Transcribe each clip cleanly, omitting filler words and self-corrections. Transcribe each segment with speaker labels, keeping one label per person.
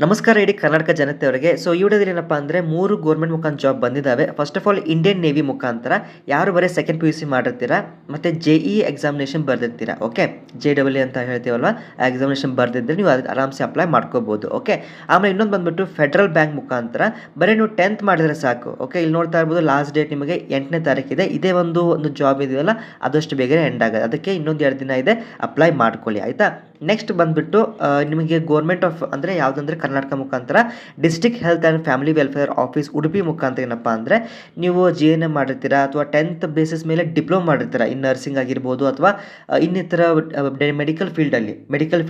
Speaker 1: ನಮಸ್ಕಾರ ಇಡೀ ಕರ್ನಾಟಕ ಜನತೆಯವರಿಗೆ. ಸೊ ಈ ವಿಡಿಯೋದಲ್ಲಿ ಏನಪ್ಪಾ ಅಂದರೆ 3 ಗೌರ್ಮೆಂಟ್ ಮುಖಾಂತರ ಜಾಬ್ ಬಂದಿದ್ದಾವೆ. First of all Indian navy ಮುಖಾಂತರ ಯಾರು ಬರೀ ಸೆಕೆಂಡ್ ಪಿ ಯು ಸಿ ಮಾಡಿರ್ತೀರಾ ಮತ್ತು JEE ಎಕ್ಸಾಮಿನೇಷನ್ ಬರೆದಿರ್ತೀರಾ. ಓಕೆ, JEE ಅಂತ ಹೇಳ್ತೀವಲ್ವ, ಆ ಎಕ್ಸಾಮಿನೇಷನ್ ಬರೆದಿದ್ದರೆ ನೀವು ಅದು ಆರಾಮ್ಸೆ ಅಪ್ಲೈ ಮಾಡ್ಕೋಬೋದು. ಓಕೆ, ಆಮೇಲೆ ಇನ್ನೊಂದು ಬಂದುಬಿಟ್ಟು ಫೆಡ್ರಲ್ ಬ್ಯಾಂಕ್ ಮುಖಾಂತರ ಬರೀ ನೀವು 10th ಮಾಡಿದ್ರೆ ಸಾಕು. ಓಕೆ, ಇಲ್ಲಿ ನೋಡ್ತಾ ಇರ್ಬೋದು ಲಾಸ್ಟ್ ಡೇಟ್ ನಿಮಗೆ 8ನೇ ತಾರೀಕಿದೆ. ಇದೇ ಒಂದು ಜಾಬ್ ಇದೆಯಲ್ಲ ಅದಷ್ಟು ಬೇಗನೆ ಎಂಡ್ ಆಗೋದು. ಅದಕ್ಕೆ ಇನ್ನೊಂದು 2 ದಿನ ಇದೆ, ಅಪ್ಲೈ ಮಾಡ್ಕೊಳ್ಳಿ ಆಯಿತಾ. ನೆಕ್ಸ್ಟ್ ಬಂದುಬಿಟ್ಟು ನಿಮಗೆ ಗೌರ್ಮೆಂಟ್ ಆಫ್ ಅಂದರೆ ಯಾವುದಂದ್ರೆ ಕರ್ನಾಟಕ ಮುಖಾಂತರ district health and family welfare office Udupi ಮುಖಾಂತರ ಏನಪ್ಪ ಅಂದರೆ ನೀವು GNM ಮಾಡಿರ್ತೀರಾ ಅಥವಾ 10th ಬೇಸಿಸ್ ಮೇಲೆ ಡಿಪ್ಲೊಮಾ ಮಾಡಿರ್ತೀರಾ, ಇನ್ ನರ್ಸಿಂಗ್ ಆಗಿರ್ಬೋದು ಅಥವಾ ಇನ್ನಿತರ ಮೆಡಿಕಲ್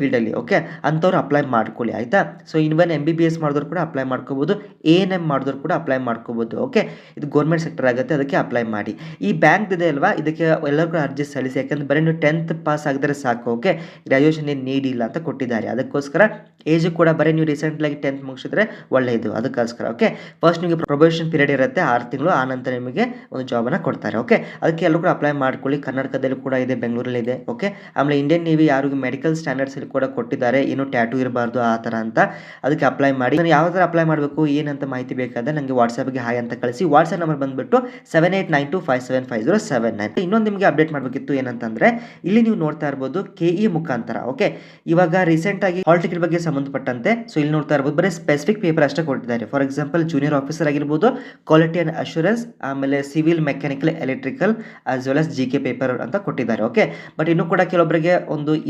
Speaker 1: ಫೀಲ್ಡಲ್ಲಿ ಓಕೆ ಅಂಥವ್ರು ಅಪ್ಲೈ ಮಾಡ್ಕೊಳ್ಳಿ ಆಯಿತಾ. ಸೊ ಇವನ್ MBBS ಮಾಡಿದವ್ರು ಕೂಡ ಅಪ್ಲೈ ಮಾಡ್ಕೋಬೋದು, ANM ಮಾಡಿದವ್ರು ಕೂಡ ಅಪ್ಲೈ ಮಾಡ್ಕೋಬೋದು. ಓಕೆ, ಇದು ಗೌರ್ಮೆಂಟ್ ಸೆಕ್ಟರ್ ಆಗುತ್ತೆ, ಅದಕ್ಕೆ ಅಪ್ಲೈ ಮಾಡಿ. ಈ ಬ್ಯಾಂಕ್ ಇದೆ ಅಲ್ವಾ, ಇದಕ್ಕೆ ಎಲ್ಲರೂ ಕೂಡ ಅರ್ಜಿ ಸಲ್ಲಿಸಿ. ಯಾಕಂದರೆ ಬರೀ ನೀವು 10th ಪಾಸ್ ಆಗಿದ್ರೆ ಸಾಕು. ಓಕೆ, ಗ್ರ್ಯಾಜುಯೇಷನ್ ಏನು ನೀಡಿಲ್ಲ ಅಂತ ಕೊಟ್ಟಿದ್ದಾರೆ. ಅದಕ್ಕೋಸ್ಕರ ಏಜು ಕೂಡ ಬರೀ ನೀವು ರೀಸೆಂಟ್ಲಾಗಿ 10th ಮುಗಿಸಿದ್ರೆ ಒಳ್ಳೆಯದು, ಅದಕ್ಕೋಸ್ಕರ. ಓಕೆ, ಫಸ್ಟ್ ನಿಮಗೆ ಪ್ರೊಬೇಷನ್ ಪೀರಿಯಡ್ ಇರುತ್ತೆ 6 ತಿಂಗಳು, ಆ ನಂತರ ನಿಮಗೆ ಒಂದು ಜಾಬನ್ನು ಕೊಡ್ತಾರೆ. ಓಕೆ, ಅದಕ್ಕೆ ಎಲ್ಲರೂ ಕೂಡ ಅಪ್ಲೈ ಮಾಡ್ಕೊಳ್ಳಿ. ಕರ್ನಾಟಕದಲ್ಲಿ ಕೂಡ ಇದೆ, ಬೆಂಗಳೂರಲ್ಲಿ ಇದೆ. ಓಕೆ, ಆಮೇಲೆ ಇಂಡಿಯನ್ ನೇವಿ ಯಾರಿಗೆ ಮೆಡಿಕಲ್ ಸ್ಟ್ಯಾಂಡರ್ಡ್ಸಲ್ಲಿ ಕೂಡ ಕೊಟ್ಟಿದ್ದಾರೆ, ಏನು ಟ್ಯಾಟೂ ಇರಬಾರ್ದು ಆ ಥರ ಅಂತ, ಅದಕ್ಕೆ ಅಪ್ಲೈ ಮಾಡಿ. ನಾನು ಯಾವ ಥರ ಅಪ್ಲೈ ಮಾಡಬೇಕು ಏನಂತ ಮಾಹಿತಿ ಬೇಕಾದರೆ ನನಗೆ ವಾಟ್ಸಪ್ಗೆ ಹಾಯ್ ಅಂತ ಕಳಿಸಿ. ವಾಟ್ಸಪ್ ನಂಬರ್ ಬಂದುಬಿಟ್ಟು 7892575079. ಇನ್ನೊಂದು ನಿಮಗೆ ಅಪ್ಡೇಟ್ ಮಾಡಬೇಕಿತ್ತು, ಏನಂತಂದರೆ ಇಲ್ಲಿ ನೀವು ನೋಡ್ತಾ ಇರ್ಬೋದು KE ಮುಖಾಂತರ. ಓಕೆ, ಇವಾಗ ರೀಸೆಂಟಾಗಿ ಹಾಲ್ ಟಿಕೆಟ್ ಬಗ್ಗೆ ಸಂಬಂಧಪಟ್ಟಂತೆ ಸೊ ಇಲ್ಲಿ ನೋಡ್ತಾ ಇರ್ಬೋದು ಬರೀ ಸ್ಪೆಸಿಫಿಕ್ ಪೇಪರ್ ಅಷ್ಟೇ ಕೊಟ್ಟಿದ್ದಾರೆ. ಫಾರ್ ಎಕ್ಸಾಂಪಲ್ ಜೂನಿಯರ್ ಆಫೀಸರ್ ಆಗಿರ್ಬೋದು, ಕ್ವಾಲಿಟಿ ಆ್ಯಂಡ್ ಅಶ್ಯೂರೆನ್ಸ್, ಆಮೇಲೆ civil, mechanical, electrical as well as GK paper ಅಂತ ಕೊಟ್ಟಿದ್ದಾರೆ. ಓಕೆ, ಬಟ್ ಇನ್ನೂ ಕೂಡ ಕೆಲವೊಬ್ಬರಿಗೆ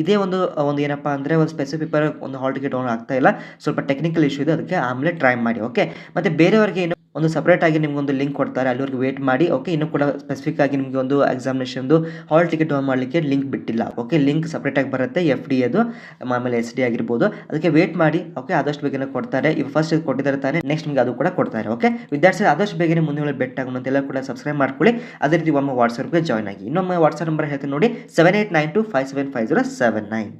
Speaker 1: ಇದೇ ಒಂದು ಏನಪ್ಪ ಅಂದರೆ ಒಂದು ಸ್ಪೆಸಿಫಿಕ್ ಪೇಪರ್ ಒಂದು ಹಾಲ್ ಟಿಕೆಟ್ ಆಗ್ತಾ ಇಲ್ಲ, ಸ್ವಲ್ಪ ಟೆಕ್ನಿಕಲ್ ಇಶ್ಯೂ ಇದೆ, ಅದಕ್ಕೆ ಆಮೇಲೆ ಟ್ರೈ ಮಾಡಿ. ಓಕೆ, ಮತ್ತು ಬೇರೆಯವರಿಗೆ ಒಂದು ಸಪ್ರೇಟ್ ಆಗಿ ನಿಮಗೊಂದು ಲಿಂಕ್ ಕೊಡ್ತಾರೆ, ಅಲ್ಲಿವರೆಗೆ ವೇಟ್ ಮಾಡಿ. ಓಕೆ, ಇನ್ನೂ ಕೂಡ ಸ್ಪೆಸಿಫಿಕ್ ಆಗಿ ನಿಮಗೆ ಒಂದು ಎಕ್ಸಾಮಿನೇಷನ್ದು ಹಾಲ್ ಟಿಕೆಟ್ ಡೌನ್ ಮಾಡಲಿಕ್ಕೆ ಲಿಂಕ್ ಬಿಟ್ಟಿಲ್ಲ. ಓಕೆ, ಲಿಂಕ್ ಸಪ್ರೇಟಾಗಿ ಬರುತ್ತೆ, FD ಅದು, ಆಮೇಲೆ SD ಆಗಿರ್ಬೋದು, ಅದಕ್ಕೆ ವೇಟ್ ಮಾಡಿ. ಓಕೆ, ಆದಷ್ಟು ಬೇಗನೆ ಕೊಡ್ತಾರೆ. ಈಗ ಫಸ್ಟ್ ಇದು ಕೊಟ್ಟಿದ್ದಾರೆ ತಾನೇ, ನೆಕ್ಸ್ಟ್ ನಿಮಗೆ ಅದು ಕೂಡ ಕೊಡ್ತಾರೆ. ಓಕೆ, ವಿದ್ಯಾರ್ಥಿ ಆದಷ್ಟು ಬೇಗನೆ ಮುಂದೆ ಬೆಟ್ ಆಗೋಣ ಕೂಡ ಸಬ್ಸ್ಕ್ರೈಬ್ ಮಾಡ್ಕೊಳ್ಳಿ. ಅದೇ ರೀತಿ ಒಮ್ಮೆ ವಾಟ್ಸಪ್ಗೆ ಜಾಯ್ನ್ ಆಗಿ. ಇನ್ನೊಮ್ಮೆ ವಾಟ್ಸಪ್ ನಂಬರ್ ಹೇಳ್ತೀನಿ ನೋಡಿ, 7892575079.